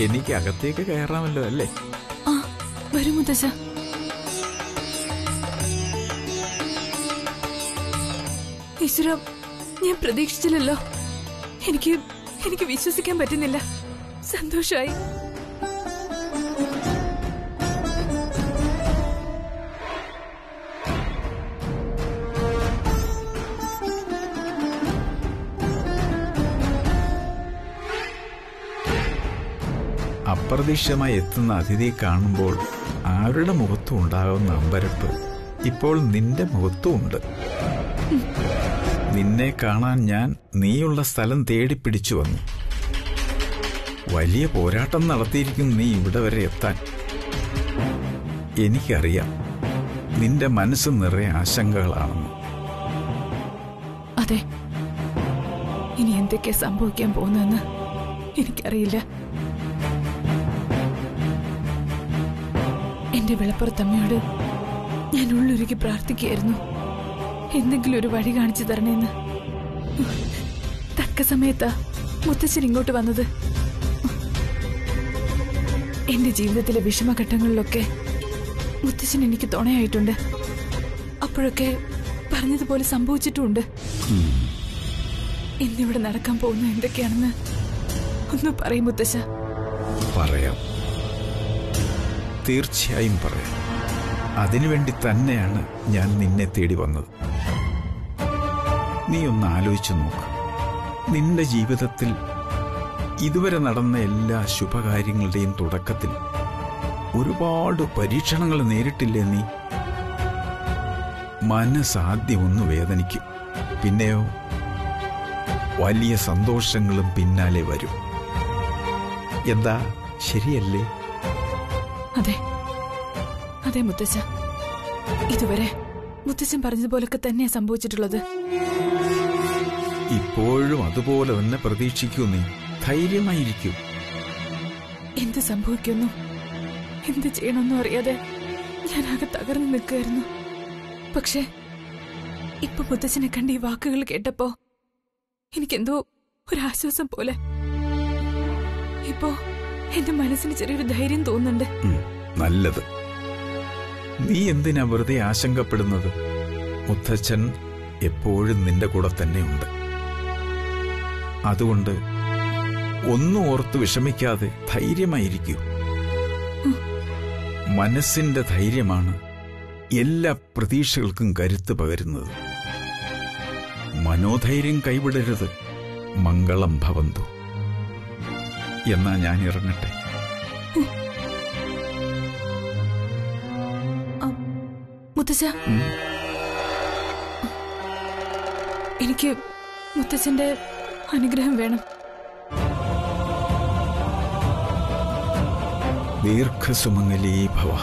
എനിക്ക് അകത്തേക്ക് കയറാമല്ലോ അല്ലേ? ആ വരൂ മുത്തശ്ശ. ഈശ്വര, ഞാൻ പ്രതീക്ഷിച്ചില്ലല്ലോ. എനിക്ക് വിശ്വസിക്കാൻ പറ്റുന്നില്ല. സന്തോഷായി. അപ്രതീക്ഷിതമായി എത്തുന്ന അതിഥിയെ കാണുമ്പോൾ ആരുടെ മുഖത്തും ഉണ്ടാകുന്ന അമ്പരപ്പ് ഇപ്പോൾ നിന്റെ മുഖത്തും ഉണ്ട്. നിന്നെ കാണാൻ ഞാൻ നീയുള്ള സ്ഥലം തേടിപ്പിടിച്ചു വന്നു. വലിയ പോരാട്ടം നടത്തിയിരിക്കും നീ ഇവിടെ വരെ എത്താൻ. എനിക്കറിയാം നിന്റെ മനസ്സ് നിറയെ ആശങ്കകളാണെന്ന്. അതെ, ഇനി എന്തൊക്കെയാ സംഭവിക്കാൻ പോകുന്നതെന്ന് എനിക്കറിയില്ല. എന്റെ വിളപ്പുറത്തമ്മയോട് ഞാൻ ഉള്ളുരുക്കി പ്രാർത്ഥിക്കുകയായിരുന്നു, എന്തെങ്കിലും ഒരു വഴി കാണിച്ചു തരണേന്ന്. തക്ക സമയത്താ മുത്തച്ഛൻ ഇങ്ങോട്ട് വന്നത്. എന്റെ ജീവിതത്തിലെ വിഷമഘട്ടങ്ങളിലൊക്കെ മുത്തച്ഛൻ എനിക്ക് തുണയായിട്ടുണ്ട്. അപ്പോഴൊക്കെ പറഞ്ഞതുപോലെ സംഭവിച്ചിട്ടുമുണ്ട്. ഇന്നിവിടെ നടക്കാൻ പോകുന്ന എന്തൊക്കെയാണെന്ന് ഒന്ന് പറയും മുത്തശ്ശ. പറയാം, തീർച്ചയായും പറയാം. അതിനുവേണ്ടി തന്നെയാണ് ഞാൻ നിന്നെ തേടി വന്നത്. നീ ഒന്ന് ആലോചിച്ചു നോക്ക്. നിന്റെ ജീവിതത്തിൽ ഇതുവരെ നടന്ന എല്ലാ ശുഭകാര്യങ്ങളുടെയും തുടക്കത്തിൽ ഒരുപാട് പരീക്ഷണങ്ങൾ നേരിട്ടില്ലേ നീ? മനസ്സാദ്യം ഒന്ന് വേദനിക്കും, പിന്നെയോ വലിയ സന്തോഷങ്ങളും പിന്നാലെ വരും. എന്താ, ശരിയല്ലേ? അതെ അതെ മുത്തച്ഛ, ഇതുവരെ മുത്തച്ഛൻ പറഞ്ഞതുപോലൊക്കെ തന്നെയാ സംഭവിച്ചിട്ടുള്ളത്. ഇപ്പോഴും അതുപോലെ തന്നെ പ്രതീക്ഷിക്കൂ. നീ ധൈര്യമായിരിക്കൂ. എന്ത് സംഭവിക്കുന്നു, എന്ത് ചെയ്യണമെന്നും അറിയാതെ ഞാനാകെ തകർന്നു നിൽക്കുകയായിരുന്നു. പക്ഷെ ഇപ്പൊ മുത്തച്ഛനെ കണ്ട് ഈ വാക്കുകൾ കേട്ടപ്പോ എനിക്കെന്തോ ഒരാശ്വാസം പോലെ. ഇപ്പോ എന്റെ മനസ്സിന് ചെറിയൊരു ധൈര്യം തോന്നുന്നുണ്ട്. നല്ലത്. നീ എന്തിനാ വെറുതെ ആശങ്കപ്പെടുന്നത്? മുത്തച്ഛൻ എപ്പോഴും നിന്റെ കൂടെ തന്നെയുണ്ട്. അതുകൊണ്ട് ഒന്നും ഓർത്ത് വിഷമിക്കാതെ ധൈര്യമായിരിക്കൂ. മനസ്സിന്റെ ധൈര്യമാണ് എല്ലാ പ്രതീക്ഷകൾക്കും കരുത്ത് പകരുന്നത്. മനോധൈര്യം കൈവിടരുത്. മംഗളം ഭവന്തു. എന്നാ ഞാൻ ഇറങ്ങട്ടെ. മുത്തച്ഛ, എനിക്ക് മുത്തച്ഛന്റെ അനുഗ്രഹം വേണം. ദീർഘസുമംഗലീ ഭവ.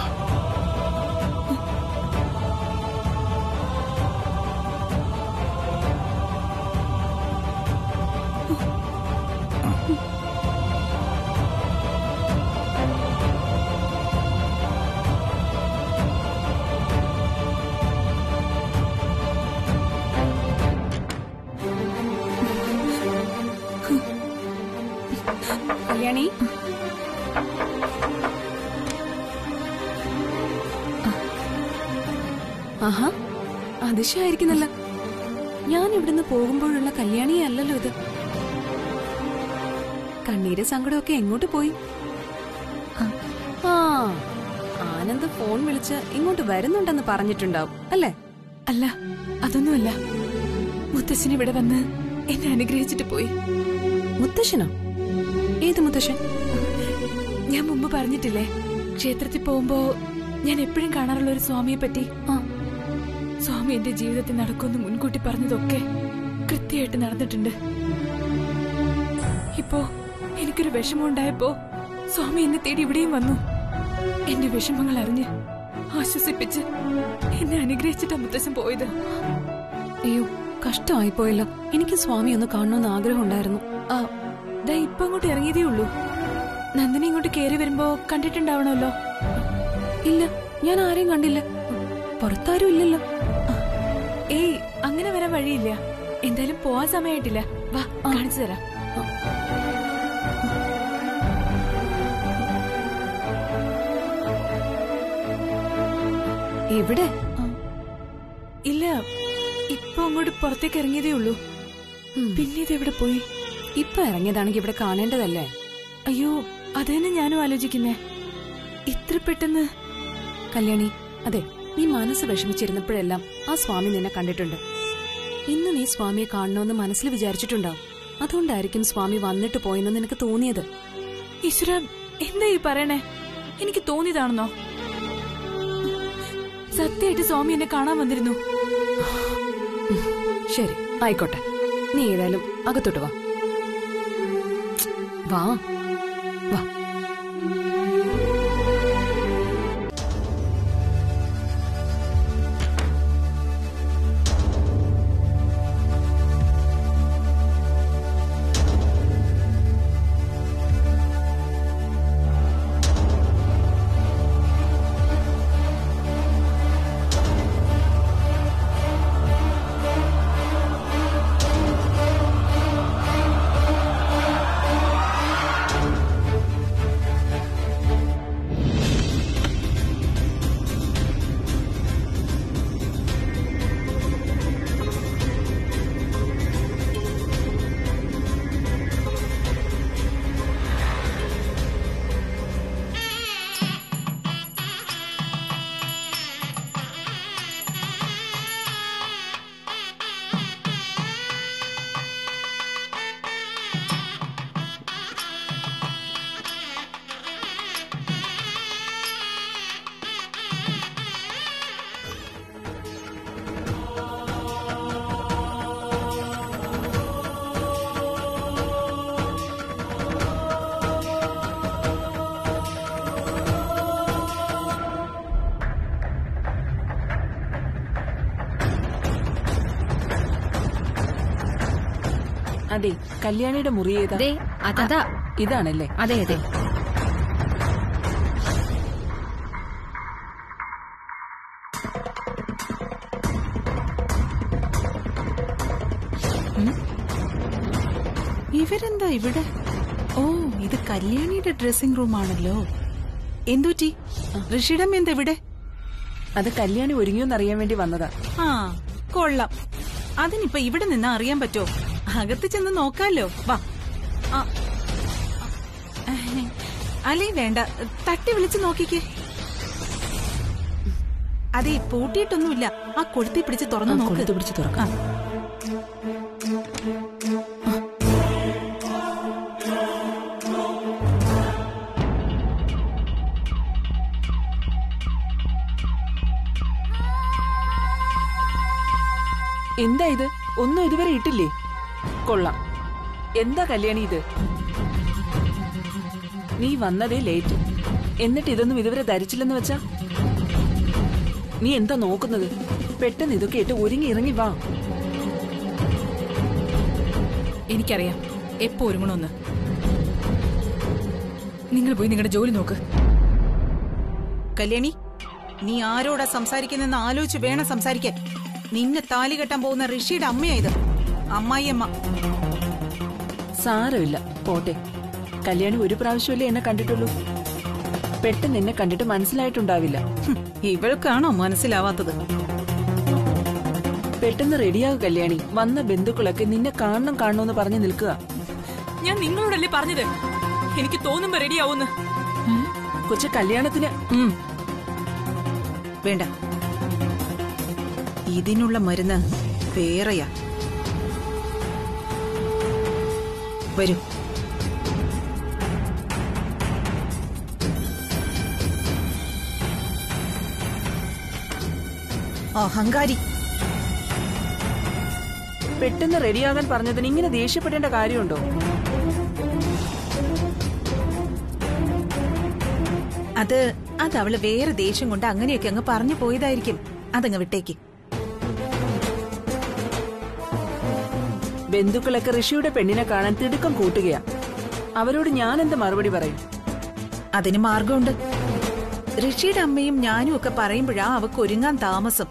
കല്യാണി, ആഹാ, അതിശയായിരിക്കുന്നല്ല. ഞാൻ ഇവിടുന്ന് പോകുമ്പോഴുള്ള കല്യാണിയെ അല്ലല്ലോ ഇത്. കണ്ണീര് സങ്കടമൊക്കെ എങ്ങോട്ട് പോയി? ആ, ആനന്ദ് ഫോൺ വിളിച്ച് ഇങ്ങോട്ട് വരുന്നുണ്ടെന്ന് പറഞ്ഞിട്ടുണ്ടാവും അല്ലേ? അല്ല, അതൊന്നുമല്ല. മുത്തശ്ശൻ ഇവിടെ വന്ന് എന്നെ അനുഗ്രഹിച്ചിട്ട് പോയി. മുത്തശ്ശനോ? ഏത് മുത്തശ്ശൻ? ഞാൻ മുമ്പ് പറഞ്ഞിട്ടില്ലേ, ക്ഷേത്രത്തിൽ പോകുമ്പോ ഞാൻ എപ്പോഴും കാണാറുള്ള ഒരു സ്വാമിയെ പറ്റി. സ്വാമി എന്റെ ജീവിതത്തിൽ നടക്കുമെന്ന് മുൻകൂട്ടി പറഞ്ഞതൊക്കെ കൃത്യമായിട്ട് നടന്നിട്ടുണ്ട്. ഇപ്പോ എനിക്കൊരു വിഷമം ഉണ്ടായപ്പോ സ്വാമി എന്നെ തേടി ഇവിടെയും വന്നു. എന്റെ വിഷമങ്ങൾ അറിഞ്ഞ് ആശ്വസിപ്പിച്ച് എന്നെ അനുഗ്രഹിച്ചിട്ടാ മുത്തശ്ശൻ പോയത്. അയ്യോ, കഷ്ടമായിപ്പോയല്ലോ. എനിക്ക് സ്വാമി ഒന്ന് കാണണമെന്ന് ആഗ്രഹം ഉണ്ടായിരുന്നു. ഇപ്പൊ അങ്ങോട്ട് ഇറങ്ങിയതേ ഉള്ളൂ. നന്ദിനി ഇങ്ങോട്ട് കേറി വരുമ്പോ കണ്ടിട്ടുണ്ടാവണമല്ലോ. ഇല്ല, ഞാൻ ആരെയും കണ്ടില്ല. പുറത്താരും ഇല്ലല്ലോ. ഏയ്, അങ്ങനെ വരാൻ വഴിയില്ല. എന്തായാലും പോവാൻ സമയമായിട്ടില്ല. വാ, കാണിച്ചു തരാം. എവിടെ? ഇല്ല, ഇപ്പൊ അങ്ങോട്ട് പുറത്തേക്ക് ഇറങ്ങിയതേ ഉള്ളൂ. പിന്നെ ഇതെവിടെ പോയി? ഇപ്പൊ ഇറങ്ങിയതാണെങ്കിൽ ഇവിടെ കാണേണ്ടതല്ലേ? അയ്യോ, അതന്നെ ഞാനും ആലോചിക്കുന്നേ. ഇത്ര പെട്ടെന്ന്. കല്യാണി, അതെ, നീ മനസ്സ് വിഷമിച്ചിരുന്നപ്പോഴെല്ലാം ആ സ്വാമി നിന്നെ കണ്ടിട്ടുണ്ട്. ഇന്ന് നീ സ്വാമിയെ കാണണമെന്ന് മനസ്സിൽ വിചാരിച്ചിട്ടുണ്ടാവും. അതുകൊണ്ടായിരിക്കും സ്വാമി വന്നിട്ട് പോയെന്ന് നിനക്ക് തോന്നിയത്. ഈശ്വര, എന്താ ഈ പറയണേ? എനിക്ക് തോന്നിയതാണെന്നോ? സത്യമായിട്ട് സ്വാമി എന്നെ കാണാൻ വന്നിരുന്നു. ശരി, ആയിക്കോട്ടെ. നീ ഏതായാലും അകത്തോട്ട് വാ. വാ വാ. അതെ, കല്യാണിയുടെ മുറി ഏതാ? അതാ. ഇതാണല്ലേ? അതെ അതെ. ഇവരെന്താ ഇവിടെ? ഓ, ഇത് കല്യാണിയുടെ ഡ്രസ്സിംഗ് റൂം ആണല്ലോ. എന്തുറ്റി? ഋഷിയുടെ എന്താ ഇവിടെ? അത് കല്യാണി ഒരുങ്ങിയോന്നറിയാൻ വേണ്ടി വന്നതാ. ആ, കൊള്ളാം. അതിനിപ്പോ ഇവിടെ നിന്ന് അറിയാൻ പറ്റോ? അകത്ത് ചെന്ന് നോക്കാലോ. വാ. അല്ലേ വേണ്ട, തട്ടി വിളിച്ച് നോക്കിക്കേ. അതെ, പൂട്ടിയിട്ടൊന്നുമില്ല. ആ കൊളുത്തി പിടിച്ച് തുറന്നു നോക്ക്. പിടിച്ച് തുറക്കാം. എന്താ ഇത്? ഒന്നും ഇതുവരെ ഇട്ടില്ലേ? കൊള്ളാം. എന്താ കല്യാണി ഇത്? നീ വന്നതേ ലേറ്റ്, എന്നിട്ട് ഇതൊന്നും ഇതുവരെ ധരിച്ചില്ലെന്ന് വെച്ചാ? നീ എന്താ നോക്കുന്നത്? പെട്ടെന്ന് ഇതൊക്കെ ഇട്ട് ഒരുങ്ങി ഇറങ്ങി വാ. എനിക്കറിയാം എപ്പോ ഒരുങ്ങണമെന്ന്. നിങ്ങൾ പോയി നിങ്ങളുടെ ജോലി നോക്ക്. കല്യാണി, നീ ആരോടാ സംസാരിക്കുന്നെന്ന് ആലോചിച്ച് വേണം സംസാരിക്കാൻ. നിന്നെ താലി കെട്ടാൻ പോകുന്ന ഋഷിയുടെ അമ്മയായത്, അമ്മായിയമ്മ. സാരമില്ല, പോട്ടെ. കല്യാണി ഒരു പ്രാവശ്യമല്ലേ എന്നെ കണ്ടിട്ടുള്ളൂ. പെട്ടെന്ന് എന്നെ കണ്ടിട്ട് മനസ്സിലായിട്ടുണ്ടാവില്ല. ഇവൾക്കാണോ മനസ്സിലാവാത്തത്? പെട്ടെന്ന് റെഡിയാകും കല്യാണി. വന്ന ബന്ധുക്കളൊക്കെ നിന്നെ കാണണമെന്ന് പറഞ്ഞു നിൽക്കുക. ഞാൻ നിങ്ങളോടല്ലേ പറഞ്ഞത് എനിക്ക് തോന്നുമ്പോ റെഡിയാവുന്ന്. കൊച്ചു കല്യാണത്തിന് വേണ്ട, ഇതിനുള്ള മരുന്ന് വേറെയാ. വരൂ. അഹങ്കാരി. പെട്ടെന്ന് റെഡിയാകാൻ പറഞ്ഞതിന് ഇങ്ങനെ ദേഷ്യപ്പെടേണ്ട കാര്യമുണ്ടോ? അത് അവള് വേറെ ദേഷ്യം കൊണ്ട് അങ്ങനെയൊക്കെ അങ്ങ് പറഞ്ഞു പോയതായിരിക്കും. അതങ്ങ് വിട്ടേക്ക്. ബന്ധുക്കളൊക്കെ ഋഷിയുടെ പെണ്ണിനെ കാണാൻ തിടുക്കം കൂട്ടുകയാ. അവരോട് ഞാൻ എന്ത് മറുപടി പറയും? അതിന് മാർഗമുണ്ട്. ഋഷിയുടെ അമ്മയും ഞാനും ഒക്കെ പറയുമ്പോഴാ അവക്ക് ഒരുങ്ങാൻ താമസം.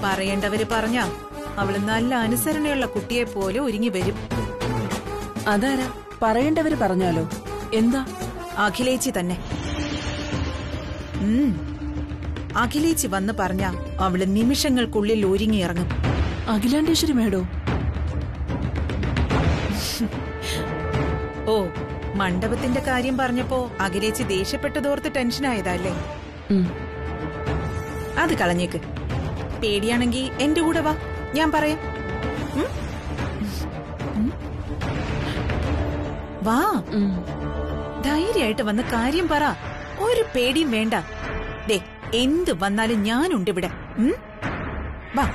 പറയേണ്ടവര് പറഞ്ഞാ അവള് നല്ല അനുസരണയുള്ള കുട്ടിയെ പോലെ ഒരുങ്ങി വരും. അതാരാ പറയേണ്ടവര് പറഞ്ഞാലോ? എന്താ? അഖിലേച്ചി തന്നെ. അഖിലേച്ചി വന്ന് പറഞ്ഞ അവള് നിമിഷങ്ങൾക്കുള്ളിൽ ഒരുങ്ങിയിറങ്ങും. അഖിലാണ്ടേശ്വരി മേഡോ? ഓ, മണ്ഡപത്തിന്റെ കാര്യം പറഞ്ഞപ്പോ അഖിലേച്ചി ദേഷ്യപ്പെട്ടതോർത്ത് ടെൻഷനായതല്ലേ? അത് കളഞ്ഞേക്ക്. പേടിയാണെങ്കി എന്റെ കൂടെ വാ, ഞാൻ പറയാം. വാ, ധൈര്യമായിട്ട് വന്ന് കാര്യം പറ. ഒരു പേടിയും വേണ്ട. ദേ, എന്ത് വന്നാലും ഞാനുണ്ട് ഇവിടെ. വാ.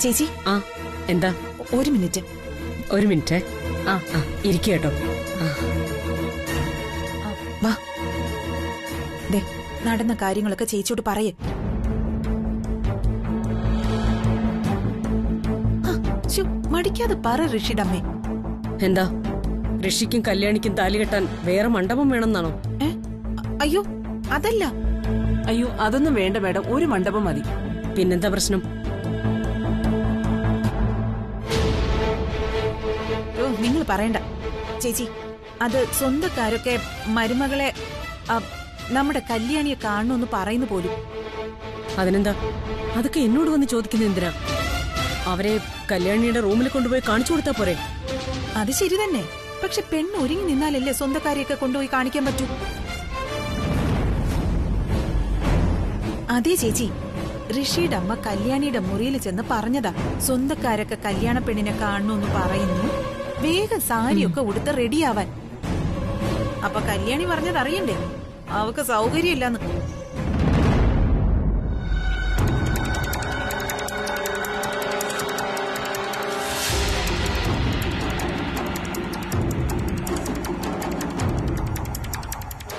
ചേച്ചി, എന്താ? ഒരു മിനിറ്റ്. ഒരു മിനിറ്റ്. ഇരിക്കട്ടോ. വാ. ദേ, നടന്ന കാര്യങ്ങളൊക്കെ ചേച്ചിയോട് പറയേ. മടിക്കാതെ പറ ഋഷിടമ്മേ. എന്താ, ഋഷിക്കും കല്യാണിക്കും താലി കെട്ടാൻ വേറെ മണ്ഡപം വേണമെന്നാണോ? അയ്യോ, അതല്ല. അയ്യോ, അതൊന്നും വേണ്ട മേഡം, ഒരു മണ്ഡപം മതി. പിന്നെന്താ പ്രശ്നം? നിങ്ങൾ പറയണ്ട ചേച്ചി. അത് സ്വന്തക്കാരൊക്കെ മരുമകളെ നമ്മുടെ കല്യാണിയെ കാണണമെന്ന് പറയുന്നു പോലും. അതിനെന്താ? അതൊക്കെ എന്നോട് വന്ന് ചോദിക്കുന്ന എന്തിനാ? അവരെ കല്യാണിയുടെ റൂമിൽ കൊണ്ടുപോയി കാണിച്ചു കൊടുത്താ പോരെ? അത് ശരി തന്നെ. പക്ഷെ പെണ്ണ് ഒരുങ്ങി നിന്നാലല്ലേ സ്വന്തക്കാരെയൊക്കെ കൊണ്ടുപോയി കാണിക്കാൻ പറ്റൂ. അതെ ചേച്ചി, ഋഷിയുടെ അമ്മ കല്യാണിയുടെ മുറിയിൽ ചെന്ന് പറഞ്ഞതാ സ്വന്തക്കാരൊക്കെ കല്യാണ പെണ്ണിനെ കാണണമെന്ന് പറയുന്നു, വേഗം സാരിയൊക്കെ ഉടുത്ത് റെഡിയാവാൻ. അപ്പൊ കല്യാണി പറഞ്ഞത് അറിയണ്ടേ? അവക്ക് സൗകര്യമില്ലെന്ന്.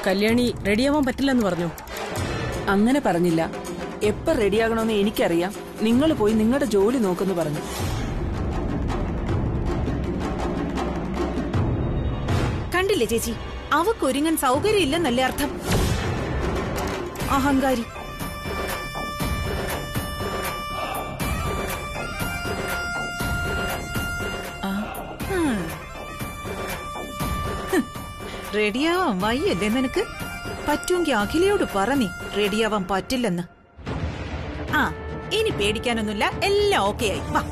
കല്യാണി റെഡിയാവാൻ പറ്റില്ലെന്ന് പറഞ്ഞു. അങ്ങനെ പറഞ്ഞില്ല. എപ്പോ റെഡിയാകണമെന്ന് എനിക്കറിയാം. നിങ്ങൾ പോയി നിങ്ങളുടെ ജോലി നോക്കെന്ന് പറഞ്ഞു. കണ്ടില്ലേ ചേച്ചി, അവക്കൊരുങ്ങാൻ സൗകര്യം ഇല്ലെന്നല്ലേ അർത്ഥം? അഹങ്കാരി. റെഡിയാവാൻ വയ്യല്ലേ നിനക്ക്? പറ്റുമെങ്കിൽ അഖിലയോട് പറ നീ റെഡിയാവാൻ പറ്റില്ലെന്ന്. ഇനി പേടിക്കാനൊന്നുമില്ല, എല്ലാം ഓക്കെ ആയി. വാ.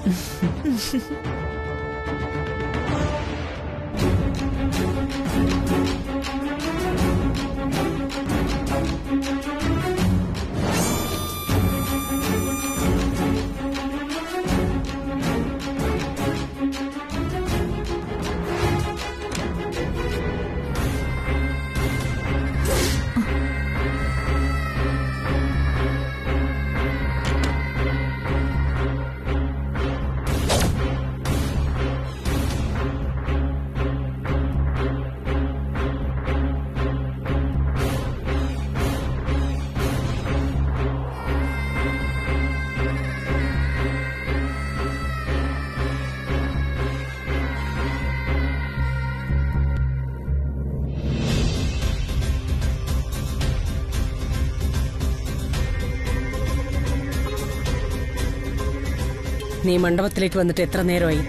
നീ മണ്ഡപത്തിലേക്ക് വന്നിട്ട് എത്ര നേരമായി?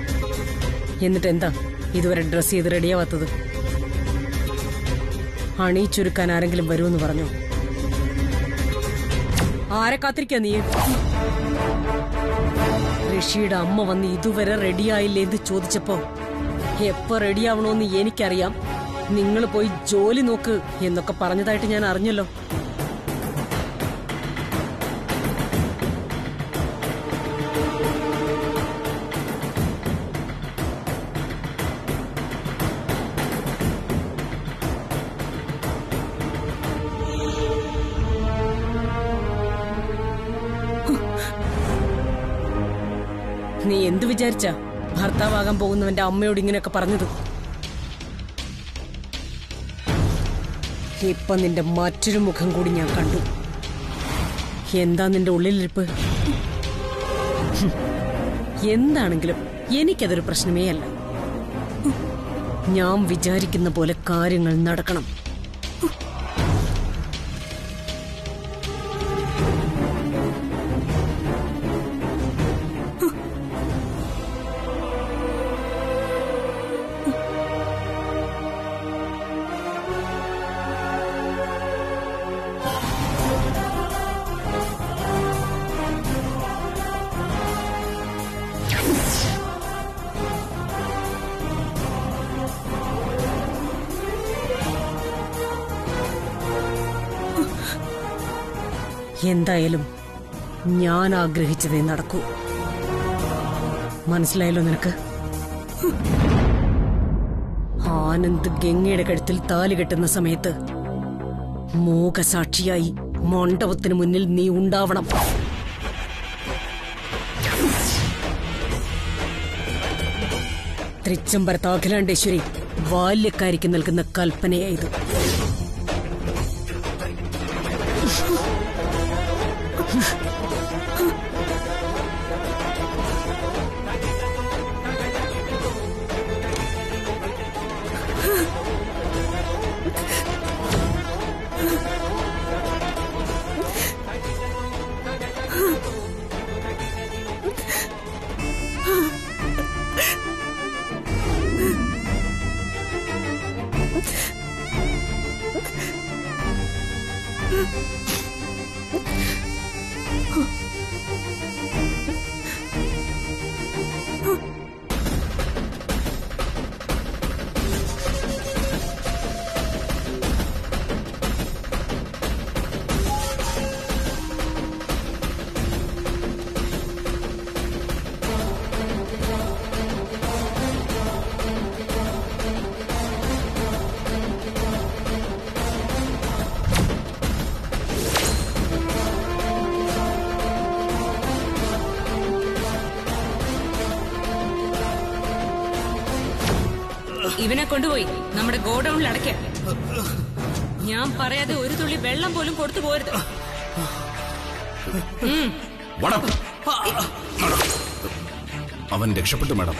എന്നിട്ട് എന്താ ഇതുവരെ ഡ്രസ് ചെയ്ത് റെഡിയാവാത്തത്? അണിയിച്ചൊരുക്കാൻ ആരെങ്കിലും വരുമെന്ന് പറഞ്ഞു. ആരെ കാത്തിരിക്കാ നീ? ഋഷിയുടെ അമ്മ വന്ന് ഇതുവരെ റെഡിയായില്ലേ എന്ന് ചോദിച്ചപ്പോ എപ്പോ റെഡിയാവണോന്ന് എനിക്കറിയാം, നിങ്ങൾ പോയി ജോലി നോക്ക് എന്നൊക്കെ പറഞ്ഞതായിട്ട് ഞാൻ അറിഞ്ഞല്ലോ. നീ എന്തു വിചാരിച്ചാ ഭർത്താവാകാൻ പോകുന്നവന്റെ അമ്മയോട് ഇങ്ങനെയൊക്കെ പറഞ്ഞത്? ഇപ്പൊ നിന്റെ മറ്റൊരു മുഖം കൂടി ഞാൻ കണ്ടു. എന്താ നിന്റെ ഉള്ളിലിരിപ്പ്? എന്താണെങ്കിലും എനിക്കതൊരു പ്രശ്നമേ അല്ല. ഞാൻ വിചാരിക്കുന്ന പോലെ കാര്യങ്ങൾ നടക്കണം. എന്തായാലും ഞാൻ ആഗ്രഹിച്ചതേ നടക്കൂ. മനസ്സിലായല്ലോ നിനക്ക്? ആനന്ദ് ഗംഗയുടെ കഴുത്തിൽ താലി കെട്ടുന്ന സമയത്ത് മൂകസാക്ഷിയായി മണ്ഡപത്തിന് മുന്നിൽ നീ ഉണ്ടാവണം. തൃച്ചംബരത്ത് അഖിലാണ്ടേശ്വരി ബാല്യക്കാരിക്ക് നൽകുന്ന കൽപ്പനയായത്. ഇവനെ കൊണ്ടുപോയി നമ്മുടെ ഗോഡൌണിൽ അടയ്ക്ക. ഞാൻ പറയാതെ ഒരു തുള്ളി വെള്ളം പോലും കൊടുത്തു പോരുത്. അവൻ രക്ഷപ്പെട്ടു മാഡം.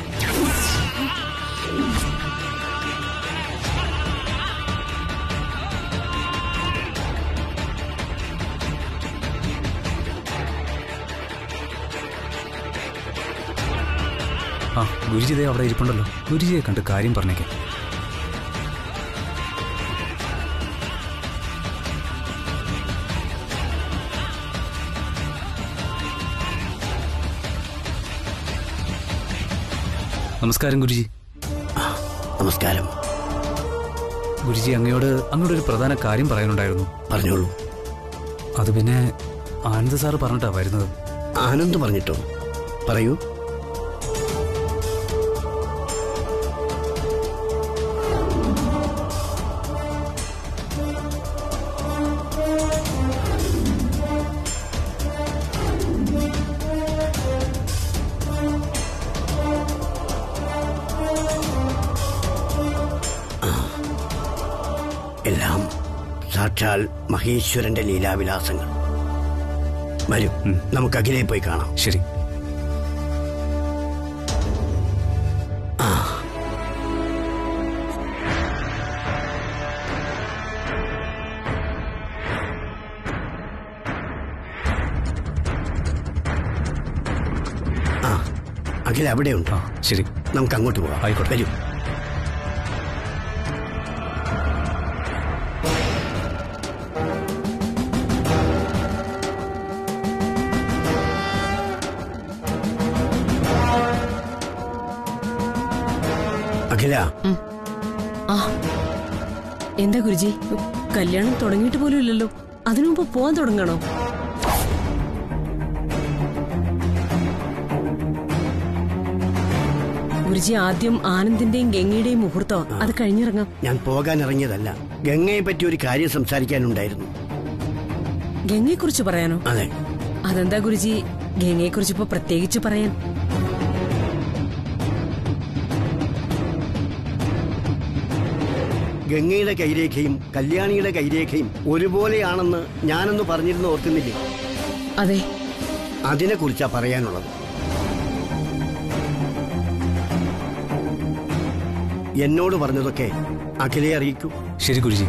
ആ ഗുരുജിതേ അവിടെ ഇരിപ്പുണ്ടല്ലോ. ഗുരുജിയെ കണ്ട് കാര്യം പറഞ്ഞേക്കാം. നമസ്കാരം ഗുരുജി. നമസ്കാരം. ഗുരുജി അങ്ങയോട് ഒരു പ്രധാന കാര്യം പറയാനുണ്ടായിരുന്നു. പറഞ്ഞോളൂ. അത് പിന്നെ ആനന്ദ് സാറ് പറഞ്ഞിട്ടാ വരുന്നത്. ആനന്ദ് പറഞ്ഞിട്ടോ? പറയൂ. എല്ലാം സാക്ഷാൽ മഹേശ്വരന്റെ ലീലാവിലാസങ്ങൾ. വരൂ, നമുക്ക് അഖിലയെ പോയി കാണാം. ശരി. അഖില അവിടെയുണ്ടോ? ശരി, നമുക്ക് അങ്ങോട്ട് പോവാം. ആയിക്കോട്ടെ. വരൂ. അഖില. എന്താ ഗുരുജി, കല്യാണം തുടങ്ങിയിട്ട് പോലും ഇല്ലല്ലോ. അതിനു മുമ്പ് പോവാൻ തുടങ്ങണോ? ഗുരുജി, ആദ്യം ആനന്ദിന്റെയും ഗംഗയുടെയും മുഹൂർത്തം, അത് കഴിഞ്ഞിറങ്ങാം. ഞാൻ പോകാൻ ഇറങ്ങിയതല്ല, ഗംഗയെ പറ്റി ഒരു കാര്യം സംസാരിക്കാനുണ്ടായിരുന്നു. ഗംഗയെ കുറിച്ച് പറയാനോ? അതെ. അതെന്താ ഗുരുജി ഗംഗയെ കുറിച്ച് ഇപ്പൊ പ്രത്യേകിച്ച് പറയാൻ? ഗംഗയുടെ കൈരേഖയും കല്യാണിയുടെ കൈരേഖയും ഒരുപോലെയാണെന്ന് ഞാനൊന്ന് പറഞ്ഞിരുന്നു, ഓർക്കുന്നില്ലേ? അതെ. അതിനെ കുറിച്ചാ പറയാനുള്ളത്. എന്നോട് പറഞ്ഞതൊക്കെ അഖിലയെ അറിയിക്കൂ. ശരി ഗുരുജി.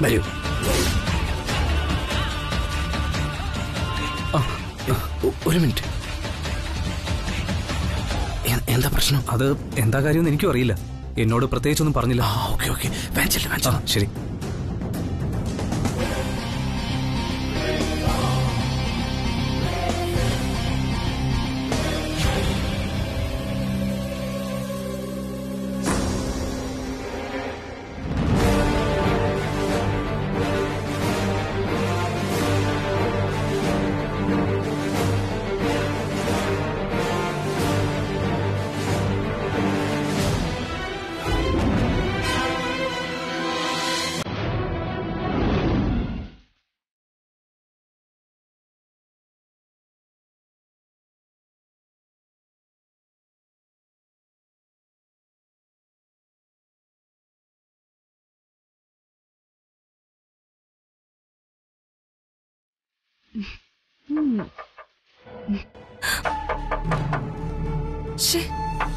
വരൂ. ഒരു മിനിറ്റ്. എന്താ പ്രശ്നം? അത് എന്താ കാര്യമെന്ന് എനിക്കും അറിയില്ല. എന്നോട് പ്രത്യേകിച്ചൊന്നും പറഞ്ഞില്ല. ഓക്കെ ശരി.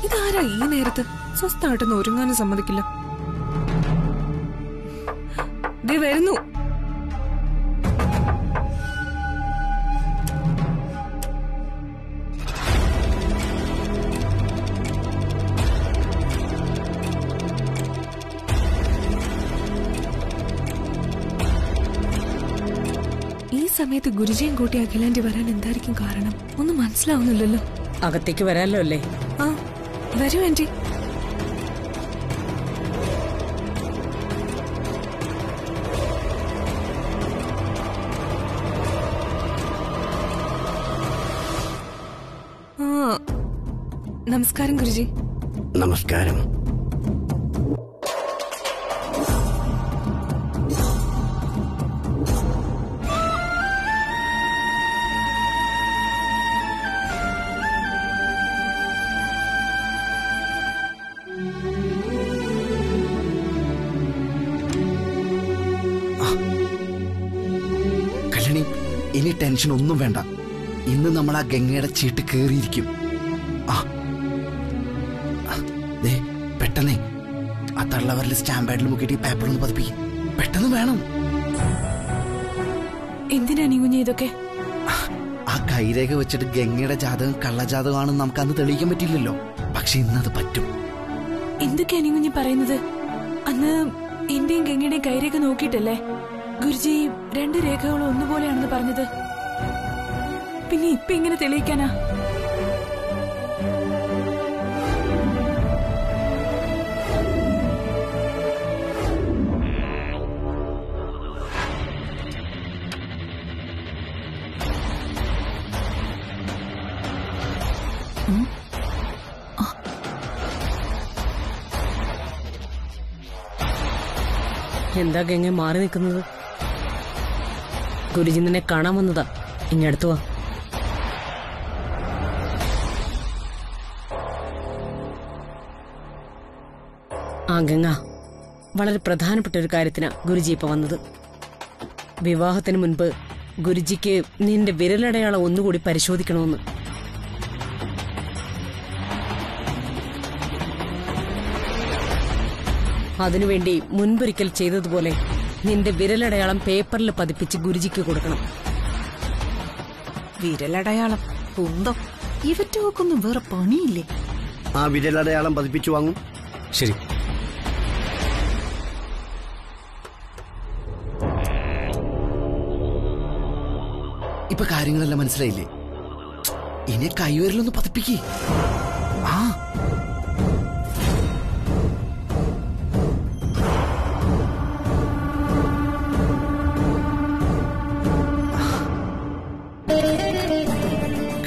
ഇതാരാ ഈ നേരത്ത്? സ്വസ്ഥായിട്ടൊന്നും ഒരുങ്ങാനും സമ്മതിക്കില്ല. വരുന്നു. ഈ സമയത്ത് ഗുരുജിയും കൂട്ടി അഖിലാന്റി വരാൻ എന്തായിരിക്കും കാരണം? ഒന്നും മനസ്സിലാവുന്നില്ലല്ലോ. അകത്തേക്ക് വരാല്ലോ അല്ലേ? ആ വരൂ ആന്റി. നമസ്കാരം ഗുരുജി. നമസ്കാരം. കല്യാണി, ഇനി ടെൻഷൻ ഒന്നും വേണ്ട. ഇന്ന് നമ്മൾ ആ ഗംഗയുടെ ചീട്ട് കേറിയിരിക്കും. പെട്ടെന്നേ ആ തള്ളവരിൽ സ്റ്റാമ്പ് പാഡിൽ മുക്കിയിട്ട് ഈ പേപ്പറൊന്ന് പതിപ്പിക്കും. പെട്ടെന്ന് വേണം. എന്തിനാ നീ ഇതൊക്കെ? ആ കൈരേഖ വെച്ചിട്ട് ഗംഗയുടെ ജാതകം കള്ളജാതകമാണെന്ന് നമുക്ക് അന്ന് തെളിയിക്കാൻ പറ്റില്ലല്ലോ. പക്ഷെ ഇന്നത് പറ്റും. എന്തൊക്കെയാ നീ പറയുന്നത്? അന്ന് എന്റെയും ഗംഗയുടെയും കൈരേഖ നോക്കിയിട്ടല്ലേ ഗുരുജി രണ്ട് രേഖകളും ഒന്നുപോലെയാണെന്ന് പറഞ്ഞത്? പിന്നെ ഇപ്പൊ ഇങ്ങനെ തെളിയിക്കാനാ? എന്താ ഗംഗ മാറി നിൽക്കുന്നത്? ഗുരുജി നിന്നെ കാണാൻ വന്നതാ. ഇങ്ങടുത്തു വാ. ആ ഗംഗ, വളരെ പ്രധാനപ്പെട്ട ഒരു കാര്യത്തിനാ ഗുരുജി ഇപ്പൊ വന്നത്. വിവാഹത്തിന് മുൻപ് ഗുരുജിക്ക് നിന്റെ വിരലടയാളം ഒന്നുകൂടി പരിശോധിക്കണമെന്ന്. അതിനുവേണ്ടി മുൻപൊരിക്കൽ ചെയ്തതുപോലെ നിന്റെ വിരലടയാളം പേപ്പറിൽ പതിപ്പിച്ച് ഗുരുജിക്ക് കൊടുക്കണം. വിരലടയാളം കുന്തം ഇവറ്റൊക്കൊന്നും വേറെ പണിയില്ലേ? ആ വിരലടയാളം പതിപ്പിച്ചു വാങ്ങും. ശരി. ഇപ്പൊ കാര്യങ്ങളെല്ലാം മനസ്സിലായില്ലേ? ഇനി കൈവരിലൊന്ന് പതിപ്പിക്കേ. ആ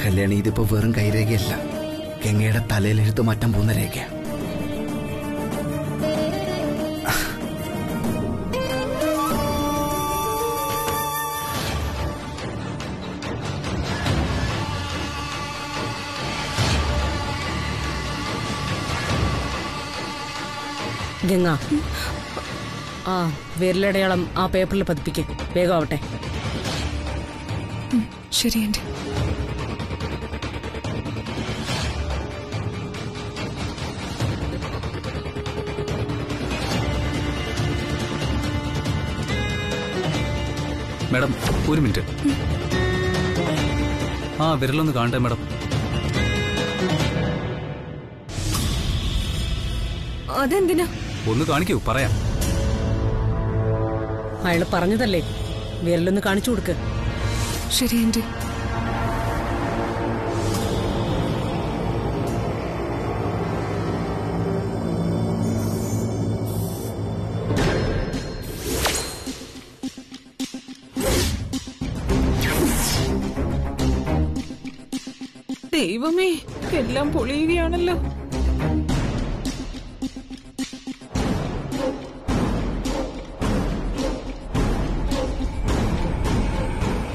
കല്യാണി, ഇതിപ്പോ വെറും കൈരേഖയല്ല, ഗംഗയുടെ തലയിലെഴുത്ത് മാറ്റാൻ പോകുന്ന രേഖ. ഗംഗ, ആ വിരലടയാളം ആ പേപ്പറിൽ പതിപ്പിക്കേ. വേഗം ആവട്ടെ. ശരി ആന്റി. മാഡം ഒരു മിനിറ്റ്. ആ വിരലൊന്ന് കാണട്ടെ മാഡം. അതെന്തിനാ? ഒന്ന് കാണിക്കൂ, പറയാം. അയാള് പറഞ്ഞതല്ലേ, വിരലൊന്ന് കാണിച്ചു കൊടുക്ക്. ശരി ആന്റി. ദൈവമേ, എല്ലാം പൊളിയുകയാണല്ലോ.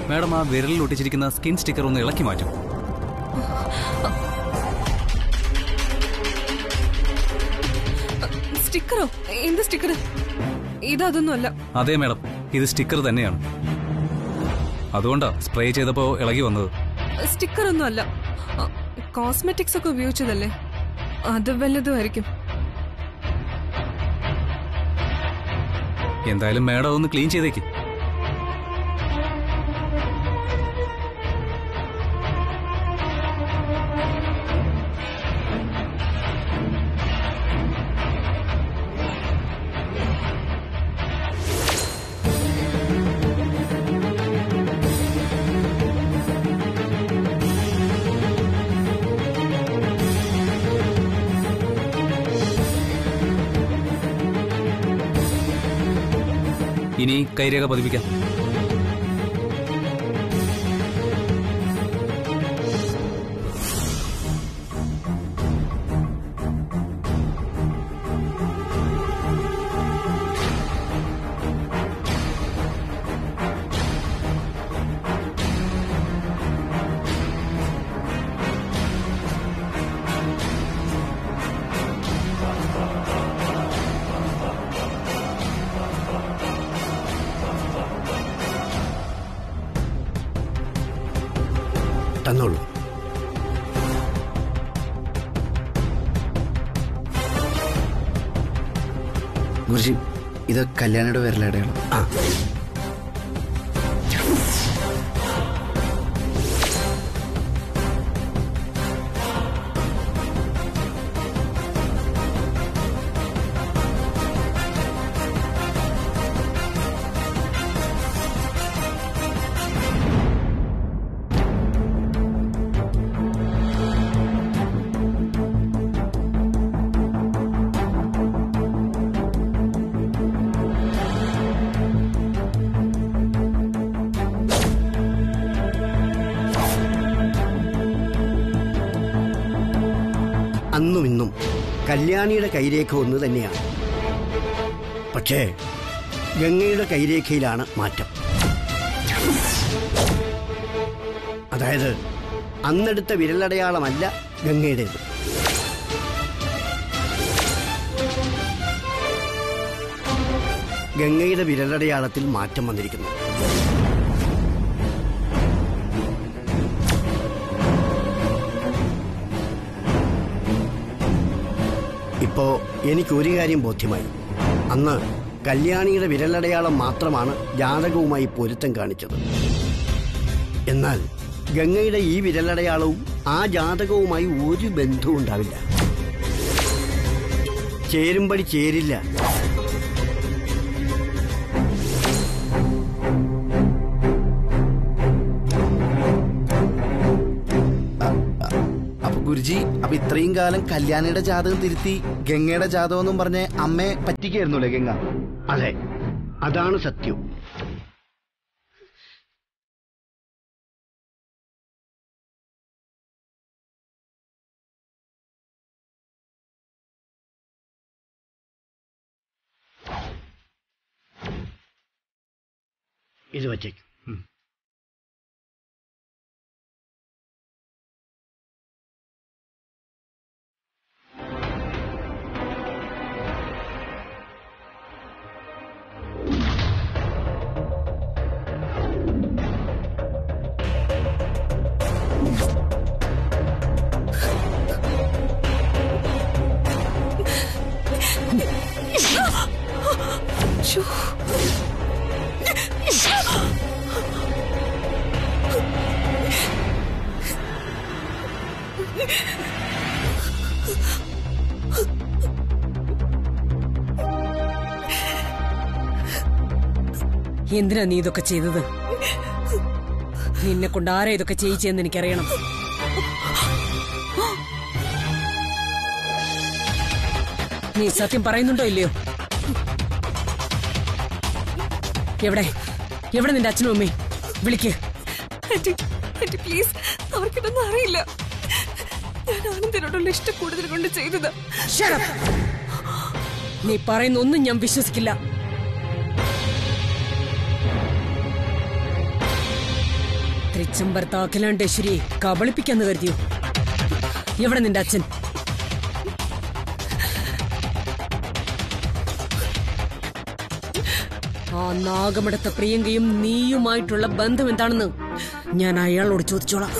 മാഡം, ആ വിരലിൽ ഒട്ടിച്ചിരിക്കുന്ന സ്കിൻ സ്റ്റിക്കർ ഒന്ന് ഇളക്കി മാറ്റും. സ്റ്റിക്കറോ? എന്ത് സ്റ്റിക്കർ? ഇതൊന്നുമല്ല. അതെ മാഡം, ഇത് സ്റ്റിക്കർ തന്നെയാണ്. അതുകൊണ്ടാ സ്പ്രേ ചെയ്തപ്പോ ഇളകി വന്നത്. സ്റ്റിക്കർ ഒന്നും അല്ല, കോസ്മെറ്റിക്സ് ഒക്കെ ഉപയോഗിച്ചതല്ലേ, അത് വല്ലതുമായിരിക്കും. എന്തായാലും മാഡം ഒന്ന് ക്ലീൻ ചെയ്തേക്ക്. ഇനി കൈരേഖ പതിപ്പിക്കാം. തന്നോളൂ. ഗുരുജി, ഇത് കല്യാണിയുടെ വിരലടയാളം. അന്നും ഇന്നും കല്യാണിയുടെ കൈരേഖ ഒന്ന് തന്നെയാണ്. പക്ഷേ ഗംഗയുടെ കൈരേഖയിലാണ് മാറ്റം. അതായത് അന്നെടുത്ത വിരലടയാളമല്ല ഗംഗയുടേത്. ഗംഗയുടെ വിരലടയാളത്തിൽ മാറ്റം വന്നിരിക്കുന്നു. ഇപ്പോ എനിക്കൊരു കാര്യം ബോധ്യമായി. അന്ന് കല്യാണിയുടെ വിരലടയാളം മാത്രമാണ് ജാതകവുമായി പൊരുത്തം കാണിച്ചത്. എന്നാൽ ഗംഗയുടെ ഈ വിരലടയാളവും ആ ജാതകവുമായി ഒരു ബന്ധവും ഉണ്ടാവില്ല. ചേരുംപടി ചേരില്ല. ഗുരുജി, അപ്പൊ ഇത്രയും കാലം കല്യാണിയുടെ ജാതകം തിരുത്തി ഗംഗയുടെ ജാതകം എന്നും പറഞ്ഞ് അമ്മയെ പറ്റിക്കായിരുന്നല്ലേ ഗംഗ? അതെ, അതാണ് സത്യം. ഇത് വച്ചേക്കും. എന്തിനാ നീ ഇതൊക്കെ ചെയ്തത്? നിന്നെ കൊണ്ട് ആരാ ഇതൊക്കെ ചെയ്യിച്ചെന്ന് എനിക്കറിയണം. നീ സത്യം പറയുന്നുണ്ടോ ഇല്ലയോ? എവിടെ എവിടെ നിന്റെ അച്ഛനും അമ്മയും? വിളിക്ക്. പ്ലീസ്, അവർക്കിതൊന്നും അറിയില്ല. ഞാൻ ആനന്ദിനോടുള്ള ഇഷ്ടം കൂടുതൽ കൊണ്ട് ചെയ്തതാ. നീ പറയുന്ന ഒന്നും ഞാൻ വിശ്വസിക്കില്ല. ചെമ്പരത്ത് അഖിലാണ്ടേശ്വരിയെ കബളിപ്പിക്കാന്ന് കരുതിയോ? എവിടെ നിന്റെ അച്ഛൻ? ആ നാഗമെടുത്ത പ്രിയങ്കയും നീയുമായിട്ടുള്ള ബന്ധം എന്താണെന്ന് ഞാൻ അയാളോട് ചോദിച്ചോളാം.